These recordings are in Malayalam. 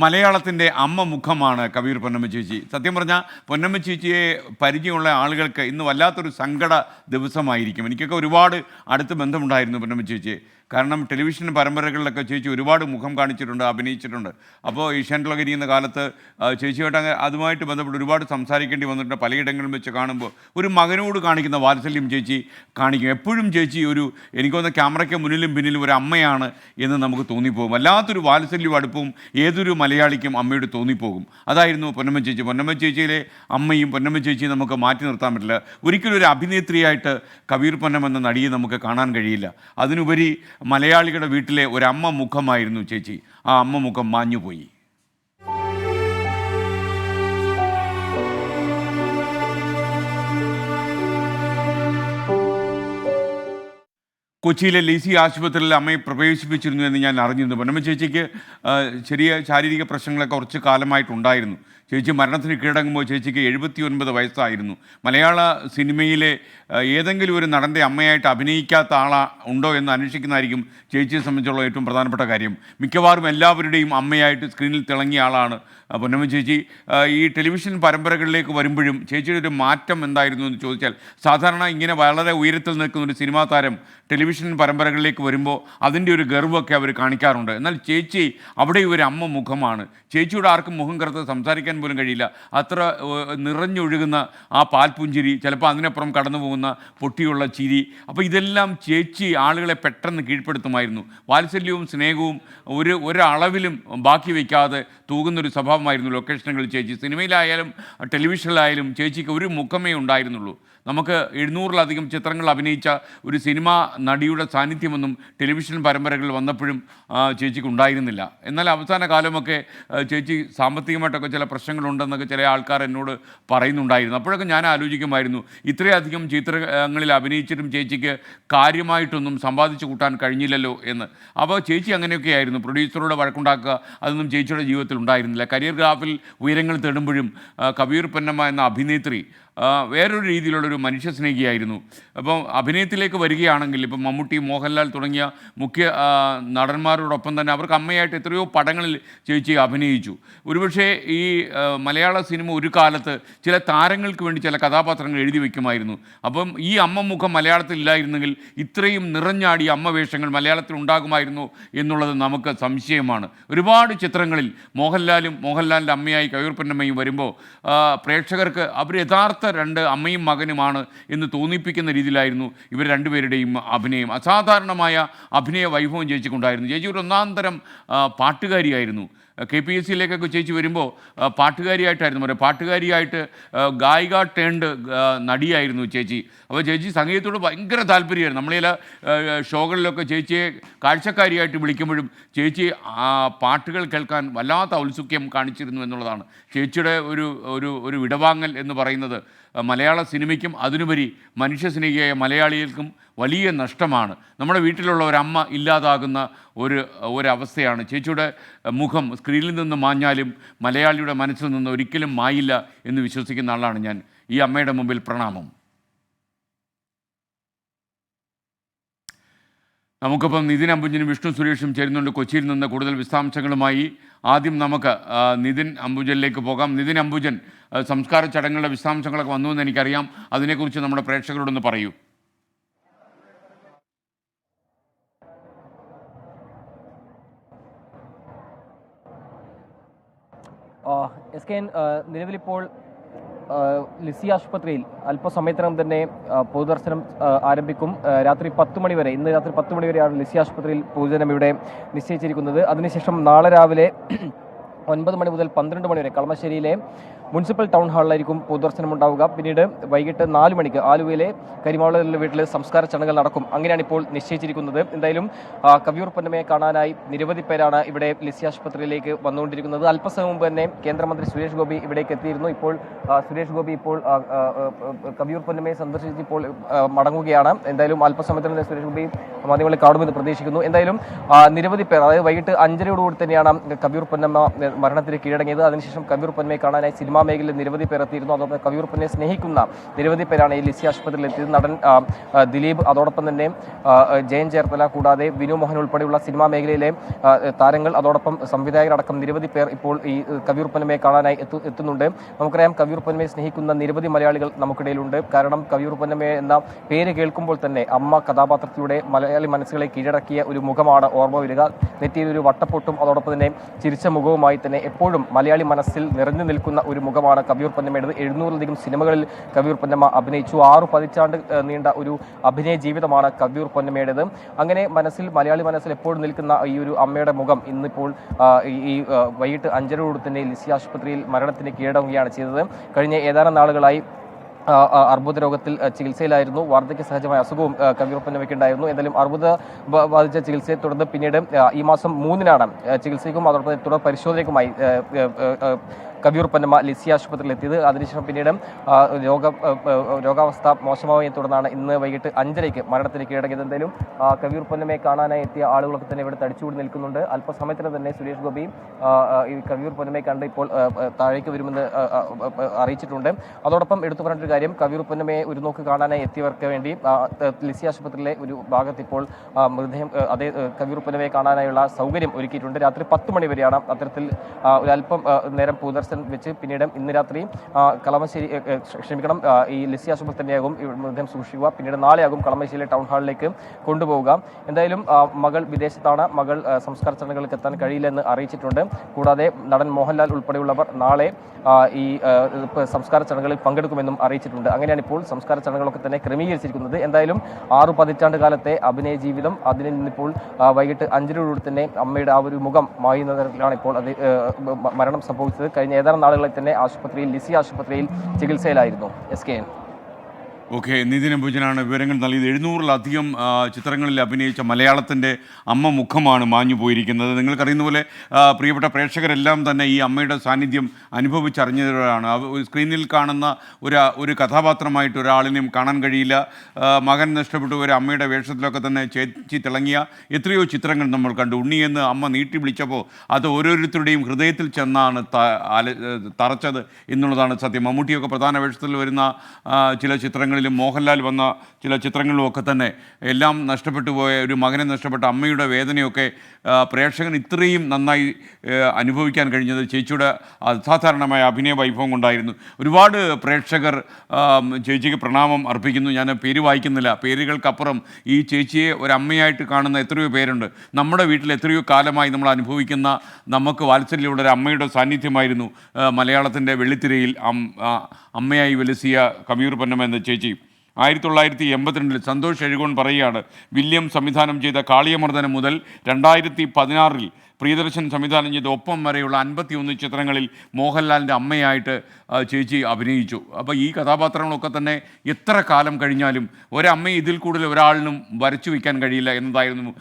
മലയാളത്തിൻ്റെ അമ്മ മുഖമാണ് കവിയൂർ പൊന്നമ്മ ചേച്ചി. സത്യം പറഞ്ഞാൽ പൊന്നമ്മ ചേച്ചിയെ പരിചയമുള്ള ആളുകൾക്ക് ഇന്ന് വല്ലാത്തൊരു സങ്കട ദിവസമായിരിക്കും. എനിക്കൊക്കെ ഒരുപാട് അടുത്ത് ബന്ധമുണ്ടായിരുന്നു പൊന്നമ്മ ചേച്ചിയെ. കാരണം ടെലിവിഷൻ പരമ്പരകളിലൊക്കെ ചേച്ചി ഒരുപാട് മുഖം കാണിച്ചിട്ടുണ്ട്, അഭിനയിച്ചിട്ടുണ്ട്. അപ്പോൾ ഏഷ്യാനെറ്റിലൊക്കെ ഇരിക്കുന്ന കാലത്ത് ചേച്ചിയായിട്ട് അതുമായിട്ട് ബന്ധപ്പെട്ട് ഒരുപാട് സംസാരിക്കേണ്ടി വന്നിട്ടുണ്ട്. പലയിടങ്ങളിലും വെച്ച് കാണുമ്പോൾ ഒരു മകനോട് കാണിക്കുന്ന വാത്സല്യം ചേച്ചി കാണിക്കും. എപ്പോഴും ചേച്ചി എനിക്കൊന്ന് ക്യാമറയ്ക്ക് മുന്നിലും പിന്നിലും ഒരു അമ്മയാണ് എന്ന് നമുക്ക് തോന്നിപ്പോകും. വല്ലാത്തൊരു വാത്സല്യവും അടുപ്പവും ഏതൊരു മലയാളിക്കും അമ്മയോട് തോന്നിപ്പോകും. അതായിരുന്നു പൊന്നമ്മ ചേച്ചി. പൊന്നമ്മ ചേച്ചിയിലെ അമ്മയും പൊന്നമ്മ ചേച്ചിയും നമുക്ക് മാറ്റി നിർത്താൻ പറ്റില്ല. ഒരിക്കലും ഒരു അഭിനേത്രിയായിട്ട് കവിയൂർ പൊന്നമ്മ എന്ന നടിയെ നമുക്ക് കാണാൻ കഴിയില്ല. അതിനുപരി മലയാളികളുടെ വീട്ടിലെ ഒരമ്മ മുഖമായിരുന്നു ചേച്ചി. ആ അമ്മ മുഖം മാഞ്ഞുപോയി. കൊച്ചിയിലെ ലിസി ആശുപത്രിയിൽ അമ്മയെ പ്രവേശിപ്പിച്ചിരുന്നു എന്ന് ഞാൻ അറിഞ്ഞിരുന്നു. പൊന്നമ്മ ചേച്ചിക്ക് ചെറിയ ശാരീരിക പ്രശ്നങ്ങളൊക്കെ കുറച്ച് കാലമായിട്ടുണ്ടായിരുന്നു. ചേച്ചി മരണത്തിന് കീഴടങ്ങുമ്പോൾ ചേച്ചിക്ക് 79 വയസ്സായിരുന്നു. മലയാള സിനിമയിലെ ഏതെങ്കിലും ഒരു നടൻ്റെ അമ്മയായിട്ട് അഭിനയിക്കാത്ത ഉണ്ടോ എന്ന് അന്വേഷിക്കുന്നതായിരിക്കും ചേച്ചിയെ സംബന്ധിച്ചുള്ള ഏറ്റവും പ്രധാനപ്പെട്ട കാര്യം. മിക്കവാറും എല്ലാവരുടെയും അമ്മയായിട്ട് സ്ക്രീനിൽ തിളങ്ങിയ ആളാണ് പൊന്നമ്മ ചേച്ചി. ഈ ടെലിവിഷൻ പരമ്പരകളിലേക്ക് വരുമ്പോഴും ചേച്ചിയുടെ ഒരു മാറ്റം എന്തായിരുന്നു എന്ന് ചോദിച്ചാൽ, സാധാരണ ഇങ്ങനെ വളരെ ഉയരത്തിൽ നിൽക്കുന്ന ഒരു സിനിമാ താരം ടെലിവിഷൻ പരമ്പരകളിലേക്ക് വരുമ്പോൾ അതിൻ്റെ ഒരു ഗർവമൊക്കെ അവർ കാണിക്കാറുണ്ട്. എന്നാൽ ചേച്ചി അവിടെ ഒരു അമ്മ മുഖമാണ്. ചേച്ചിയുടെ ആർക്കും മുഖം കറുത്ത് സംസാരിക്കാൻ പോലും കഴിയില്ല. അത്ര നിറഞ്ഞൊഴുകുന്ന ആ പാൽപുഞ്ചിരി, ചിലപ്പോൾ അതിനപ്പുറം കടന്നു പോകുന്ന പൊട്ടിയുള്ള ചിരി. അപ്പോൾ ഇതെല്ലാം ചേച്ചി ആളുകളെ പെട്ടെന്ന് കീഴ്പ്പെടുത്തുമായിരുന്നു. വാത്സല്യവും സ്നേഹവും ഒരളവിലും ബാക്കി വയ്ക്കാതെ തൂകുന്നൊരു സ്വഭാവമായിരുന്നു ലൊക്കേഷനുകളിൽ ചേച്ചി. സിനിമയിലായാലും ടെലിവിഷനിലായാലും ചേച്ചിക്ക് ഒരു മുഖമേ ഉണ്ടായിരുന്നുള്ളൂ. നമുക്ക് 700-ലധികം ചിത്രങ്ങൾ അഭിനയിച്ച ഒരു സിനിമാ നടിയുടെ സാന്നിധ്യമൊന്നും ടെലിവിഷൻ പരമ്പരകളിൽ വന്നപ്പോഴും ചേച്ചിക്ക് ഉണ്ടായിരുന്നില്ല. എന്നാൽ അവസാന കാലമൊക്കെ ചേച്ചി സാമ്പത്തികമായിട്ടൊക്കെ ചില പ്രശ്നങ്ങളുണ്ടെന്നൊക്കെ ചില ആൾക്കാർ എന്നോട് പറയുന്നുണ്ടായിരുന്നു. അപ്പോഴൊക്കെ ഞാൻ ആലോചിക്കുമായിരുന്നു, ഇത്രയധികം ചിത്രങ്ങളിൽ അഭിനയിച്ചിട്ടും ചേച്ചിക്ക് കാര്യമായിട്ടൊന്നും സമ്പാദിച്ചു കൂട്ടാൻ കഴിഞ്ഞില്ലല്ലോ എന്ന്. അപ്പോൾ ചേച്ചി അങ്ങനെയൊക്കെ ആയിരുന്നു. പ്രൊഡ്യൂസറോട് വഴക്കുണ്ടാക്കുക, അതൊന്നും ചേച്ചിയുടെ ജീവിതത്തിൽ ഉണ്ടായിരുന്നില്ല. കരിയർ ഗ്രാഫിൽ ഉയരങ്ങൾ തേടുമ്പോഴും കവിയൂർ പൊന്നമ്മ എന്ന അഭിനേത്രി വേറൊരു രീതിയിലുള്ളൊരു മനുഷ്യസ്നേഹിയായിരുന്നു. അപ്പം അഭിനയത്തിലേക്ക് വരികയാണെങ്കിൽ ഇപ്പം മമ്മൂട്ടി, മോഹൻലാൽ തുടങ്ങിയ മുഖ്യ നടന്മാരോടൊപ്പം തന്നെ അവർക്ക് അമ്മയായിട്ട് എത്രയോ പടങ്ങളിൽ ചേച്ചി അഭിനയിച്ചു. ഒരുപക്ഷെ ഈ മലയാള സിനിമ ഒരു കാലത്ത് ചില താരങ്ങൾക്ക് വേണ്ടി ചില കഥാപാത്രങ്ങൾ എഴുതി വയ്ക്കുമായിരുന്നു. അപ്പം ഈ അമ്മ മുഖം മലയാളത്തിൽ ഇല്ലായിരുന്നെങ്കിൽ ഇത്രയും നിറഞ്ഞാടിയ അമ്മ വേഷങ്ങൾ മലയാളത്തിൽ ഉണ്ടാകുമായിരുന്നു എന്നുള്ളത് നമുക്ക് സംശയമാണ്. ഒരുപാട് ചിത്രങ്ങളിൽ മോഹൻലാലിൻ്റെ അമ്മയായി കവിയൂർ പൊന്നമ്മയും വരുമ്പോൾ പ്രേക്ഷകർക്ക് അവർ യഥാർത്ഥ രണ്ട് അമ്മയും മകനുമാണ് എന്ന് തോന്നിപ്പിക്കുന്ന രീതിയിലായിരുന്നു ഇവർ രണ്ടുപേരുടെയും അഭിനയം. അസാധാരണമായ അഭിനയ വൈഭവം ചേച്ചിക്കുണ്ടായിരുന്നു. ചേച്ചി ഒരു ഒന്നാന്തരം പാട്ടുകാരിയായിരുന്നു. KPSCയിലേക്കൊക്കെ ചേച്ചി വരുമ്പോൾ പാട്ടുകാരിയായിട്ടായിരുന്നു പറയുക. പാട്ടുകാരിയായിട്ട് ഗായിക ടേൺഡ് നടിയായിരുന്നു ചേച്ചി. അപ്പോൾ ചേച്ചി സംഗീതത്തോട് ഭയങ്കര താല്പര്യമായിരുന്നു. നമ്മളെ ഷോകളിലൊക്കെ ചേച്ചിയെ കാഴ്ചക്കാരിയായിട്ട് വിളിക്കുമ്പോഴും ചേച്ചി പാട്ടുകൾ കേൾക്കാൻ വല്ലാത്ത ഔത്സുക്യം കാണിച്ചിരുന്നു എന്നുള്ളതാണ്. ചേച്ചിയുടെ ഒരു വിടവാങ്ങൽ എന്ന് പറയുന്നത് മലയാള സിനിമയ്ക്കും അതിനുപരി മനുഷ്യസ്നേഹിയായ മലയാളികൾക്കും വലിയ നഷ്ടമാണ്. നമ്മുടെ വീട്ടിലുള്ള ഒരമ്മ ഇല്ലാതാകുന്ന ഒരവസ്ഥയാണ്. ചേച്ചിയുടെ മുഖം സ്ക്രീനിൽ നിന്ന് മാഞ്ഞാലും മലയാളിയുടെ മനസ്സിൽ നിന്ന് ഒരിക്കലും മായില്ല എന്ന് വിശ്വസിക്കുന്ന ആളാണ് ഞാൻ. ഈ അമ്മയുടെ മുമ്പിൽ പ്രണാമം. നമുക്കിപ്പം നിതിൻ അംബുജനും വിഷ്ണു സുരേഷും ചേരുന്നുണ്ട് കൊച്ചിയിൽ നിന്ന്. കൂടുതൽ വിശദാംശങ്ങളുമായി ആദ്യം നമുക്ക് നിതിൻ അംബുജനിലേക്ക് പോകാം. നിതിൻ അംബുജൻ, സംസ്കാര ചടങ്ങുകളുടെ വിശദാംശങ്ങളൊക്കെ വന്നുവെന്ന് എനിക്കറിയാം. അതിനെക്കുറിച്ച് നമ്മുടെ പ്രേക്ഷകരോടൊന്ന് പറയൂ. നിലവിലിപ്പോൾ ലിസി ആശുപത്രിയിൽ അല്പസമയത്തിനകം തന്നെ പൊതുദർശനം ആരംഭിക്കും. രാത്രി 10 മണി വരെ, ഇന്ന് രാത്രി 10 മണി വരെയാണ് ലിസി ആശുപത്രിയിൽ പൊതുജനം ഇവിടെ നിശ്ചയിച്ചിരിക്കുന്നത്. അതിനുശേഷം നാളെ രാവിലെ 9 മണി മുതൽ 12 മണി വരെ കളമശ്ശേരിയിലെ മുനിസിപ്പൽ ടൗൺ ഹാളിലായിരിക്കും പൊതുദർശനം ഉണ്ടാവുക. പിന്നീട് വൈകിട്ട് 4 മണിക്ക് ആലുവയിലെ കരിമാവളയിലെ വീട്ടിൽ സംസ്കാര ചടങ്ങുകൾ നടക്കും. അങ്ങനെയാണ് ഇപ്പോൾ നിശ്ചയിച്ചിരിക്കുന്നത്. എന്തായാലും കവിയൂർ പൊന്നമ്മയെ കാണാനായി നിരവധി പേരാണ് ഇവിടെ ലിസി ആശുപത്രിയിലേക്ക് വന്നുകൊണ്ടിരിക്കുന്നത്. അല്പസമയം മുമ്പ് തന്നെ കേന്ദ്രമന്ത്രി സുരേഷ് ഗോപി ഇവിടേക്ക് എത്തിയിരുന്നു. ഇപ്പോൾ സുരേഷ് ഗോപി കവിയൂർ പൊന്നമ്മയെ സന്ദർശിച്ച് ഇപ്പോൾ മടങ്ങുകയാണ്. എന്തായാലും അല്പസമയത്തിൽ തന്നെ സുരേഷ് ഗോപി മാധ്യമങ്ങളെ കാണുമെന്ന് പ്രതീക്ഷിക്കുന്നു. എന്തായാലും നിരവധി പേർ, അതായത് വൈകിട്ട് 5:30 തന്നെയാണ് കവിയൂർ പൊന്നമ്മ മരണത്തിന് കീഴടങ്ങിയത്. അതിനുശേഷം കവിയൂർ പൊന്നമ്മയെ കാണാനായി സിനിമാ സിനിമാ മേഖലയിൽ നിരവധി പേർ എത്തിയിരുന്നു. അതോടൊപ്പം കവിയൂർപ്പനെ സ്നേഹിക്കുന്ന നിരവധി പേരാണ് ഈ ലിസി ആശുപത്രിയിൽ എത്തിയത്. നടൻ ദിലീപ്, അതോടൊപ്പം തന്നെ ജയൻ ചേർത്തല, കൂടാതെ വിനു മോഹൻ ഉൾപ്പെടെയുള്ള സിനിമാ മേഖലയിലെ താരങ്ങൾ, അതോടൊപ്പം സംവിധായകരടക്കം നിരവധി പേർ ഇപ്പോൾ ഈ കവിയൂർപ്പനമയെ കാണാനായി എത്തുന്നുണ്ട്. നമുക്കറിയാം, കവിയൂർപ്പനമയെ സ്നേഹിക്കുന്ന നിരവധി മലയാളികൾ നമുക്കിടയിലുണ്ട്. കാരണം കവിയൂർപ്പനമേ എന്ന പേര് കേൾക്കുമ്പോൾ തന്നെ അമ്മ കഥാപാത്രത്തിലൂടെ മലയാളി മനസ്സുകളെ കീഴടക്കിയ ഒരു മുഖമാണ് ഓർമ്മ വരിക. നെറ്റിയിൽ ഒരു വട്ടപ്പൊട്ടും അതോടൊപ്പം തന്നെ ചിരിച്ച മുഖവുമായി തന്നെ എപ്പോഴും മലയാളി മനസ്സിൽ നിറഞ്ഞു നിൽക്കുന്ന ഒരു മുഖമാണ് കവിയൂർപ്പന്നമ്മയുടേത്. 700-ലധികം സിനിമകളിൽ കവിയൂർപ്പന്നമ്മ അഭിനയിച്ചു. 6 പതിറ്റാണ്ട് നീണ്ട ഒരു അഭിനയ ജീവിതമാണ് കവിയൂർപ്പന്നമ്മയുടേത്. അങ്ങനെ മലയാളി മനസ്സിൽ എപ്പോഴും നിൽക്കുന്ന ഈ ഒരു അമ്മയുടെ മുഖം ഇന്നിപ്പോൾ ഈ വൈകിട്ട് 5:30 തന്നെ ലിസി ആശുപത്രിയിൽ മരണത്തിന് കീഴടങ്ങുകയാണ് ചെയ്തത്. കഴിഞ്ഞ ഏതാനും നാളുകളായി അർബുദ രോഗത്തിൽ ചികിത്സയിലായിരുന്നു. വാർദ്ധക്യ സഹജമായ അസുഖവും കവിയൂർപ്പന്നമ്മയ്ക്ക് ഉണ്ടായിരുന്നു. എന്തായാലും അർബുദ ബാധിച്ച ചികിത്സയെ തുടർന്ന് പിന്നീട് ഈ മാസം 3-നാണ് ചികിത്സയ്ക്കും അതോടൊപ്പം തുടർ പരിശോധനയ്ക്കുമായി കവിയൂർപ്പന്നമ്മ ലിസി ആശുപത്രിയിൽ എത്തിയത്. അതിനുശേഷം പിന്നീട് രോഗാവസ്ഥ മോശമാവുകയെ തുടർന്നാണ് ഇന്ന് വൈകിട്ട് 5:30 മരണത്തിന് കീഴടങ്ങിയത്. എന്തായാലും കവിയൂർപ്പന്നമ്മയെ കാണാനായി എത്തിയ ആളുകളൊക്കെ തന്നെ ഇവിടെ തടിച്ചുകൂടി നിൽക്കുന്നുണ്ട്. അല്പസമയത്തിന് തന്നെ സുരേഷ് ഗോപി ഈ കവിയൂർപ്പന്നമ്മയെ കണ്ട് ഇപ്പോൾ താഴേക്ക് വരുമെന്ന് അറിയിച്ചിട്ടുണ്ട്. അതോടൊപ്പം എടുത്തു പറഞ്ഞൊരു കാര്യം, കവിയൂർപ്പന്നമ്മയെ ഒരു നോക്ക് കാണാനായി എത്തിയവർക്ക് വേണ്ടി ലിസി ആശുപത്രിയിലെ ഒരു ഭാഗത്ത് ഇപ്പോൾ മൃതദേഹം കവിയൂർപ്പന്നമ്മയെ കാണാനായുള്ള സൗകര്യം ഒരുക്കിയിട്ടുണ്ട്. രാത്രി 10 മണി വരെയാണ് അത്തരത്തിൽ ഒരല്പം നേരം പൊതുദർശനം വെച്ച് പിന്നീട് ഇന്ന് രാത്രി ഈ ലിസി ആശുപത്രി തന്നെയാകും മൃതദേഹം സൂക്ഷിക്കുക. പിന്നീട് നാളെയാകും കളമശ്ശേരി ടൗൺ ഹാളിലേക്ക് കൊണ്ടുപോവുക. എന്തായാലും മകൾ വിദേശത്താണ്. മകൾ സംസ്കാര ചടങ്ങുകൾക്ക് എത്താൻ കഴിയില്ലെന്ന് അറിയിച്ചിട്ടുണ്ട്. കൂടാതെ നടൻ മോഹൻലാൽ ഉൾപ്പെടെയുള്ളവർ നാളെ ഈ സംസ്കാര ചടങ്ങുകളിൽ പങ്കെടുക്കുമെന്നും അറിയിച്ചിട്ടുണ്ട്. അങ്ങനെയാണ് ഇപ്പോൾ സംസ്കാര ചടങ്ങുകളൊക്കെ തന്നെ ക്രമീകരിച്ചിരിക്കുന്നത്. എന്തായാലും 6 പതിറ്റാണ്ട് കാലത്തെ അഭിനയ ജീവിതം അതിൽ നിന്നിപ്പോൾ വൈകിട്ട് 5:00 തന്നെ അമ്മയുടെ ആ ഒരു മുഖം മായുന്ന തരത്തിലാണ് ഇപ്പോൾ അത് മരണം സംഭവിച്ചത്. കഴിഞ്ഞ ഏതാനും നാളുകളിൽ തന്നെ ലിസി ആശുപത്രിയിൽ ചികിത്സയിലായിരുന്നു. SKN. ഓക്കെ, നിതിൻ അംബുജനാണ് വിവരങ്ങൾ നൽകിയത്. 700-ലധികം ചിത്രങ്ങളിൽ അഭിനയിച്ച മലയാളത്തിൻ്റെ അമ്മ മുഖമാണ് മാഞ്ഞു പോയിരിക്കുന്നത്. നിങ്ങൾക്കറിയുന്ന പോലെ പ്രിയപ്പെട്ട പ്രേക്ഷകരെല്ലാം തന്നെ ഈ അമ്മയുടെ സാന്നിധ്യം അനുഭവിച്ചറിഞ്ഞവരാണ്. സ്ക്രീനിൽ കാണുന്ന ഒരു കഥാപാത്രമായിട്ട് ഒരാളിനെയും കാണാൻ കഴിയില്ല. മകൻ നഷ്ടപ്പെട്ടു ഒരു അമ്മയുടെ വേഷത്തിലൊക്കെ തന്നെ ചേച്ചി തിളങ്ങിയ എത്രയോ ചിത്രങ്ങൾ നമ്മൾ കണ്ടു. ഉണ്ണിയെന്ന് അമ്മ നീട്ടി വിളിച്ചപ്പോൾ അത് ഓരോരുത്തരുടെയും ഹൃദയത്തിൽ ചെന്നാണ് തറച്ചത് എന്നുള്ളതാണ് സത്യം. മമ്മൂട്ടിയൊക്കെ പ്രധാന വേഷത്തിൽ വരുന്ന ചില ചിത്രങ്ങൾ, മോഹൻലാൽ വന്ന ചില ചിത്രങ്ങളിലുമൊക്കെ തന്നെ എല്ലാം നഷ്ടപ്പെട്ടു പോയ ഒരു മകനെ നഷ്ടപ്പെട്ട അമ്മയുടെ വേദനയൊക്കെ പ്രേക്ഷകൻ ഇത്രയും നന്നായി അനുഭവിക്കാൻ കഴിഞ്ഞത് ചേച്ചിയുടെ അസാധാരണമായ അഭിനയ വൈഭവം കൊണ്ടായിരുന്നു. ഒരുപാട് പ്രേക്ഷകർ ചേച്ചിക്ക് പ്രണാമം അർപ്പിക്കുന്നു. ഞാൻ പേര് വായിക്കുന്നില്ല. പേരുകൾക്കപ്പുറം ഈ ചേച്ചിയെ ഒരമ്മയായിട്ട് കാണുന്ന എത്രയോ പേരുണ്ട്. നമ്മുടെ വീട്ടിൽ എത്രയോ കാലമായി നമ്മൾ അനുഭവിക്കുന്ന നമുക്ക് വാത്സല്യമുള്ള ഒരു അമ്മയുടെ സാന്നിധ്യമായിരുന്നു മലയാളത്തിൻ്റെ വെള്ളിത്തിരയിൽ അമ്മയായി വിലസിയ കവിയൂർപ്പന്നമ്മ എന്ന ചേച്ചി. 1982 സന്തോഷ് എഴുകോൺ പറയുകയാണ്, വില്യം സംവിധാനം ചെയ്ത കാളിയമർദ്ദനം മുതൽ 2016 പ്രിയദർശൻ സംവിധാനം ചെയ്ത ഒപ്പം വരെയുള്ള 51 ചിത്രങ്ങളിൽ മോഹൻലാലിൻ്റെ അമ്മയായിട്ട് ചേച്ചി അഭിനയിച്ചു. അപ്പോൾ ഈ കഥാപാത്രങ്ങളൊക്കെ തന്നെ എത്ര കാലം കഴിഞ്ഞാലും ഒരമ്മയെ ഇതിൽ കൂടുതൽ ഒരാളിനും വരച്ചു വയ്ക്കാൻ കഴിയില്ല എന്നതായിരുന്നു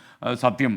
സത്യം.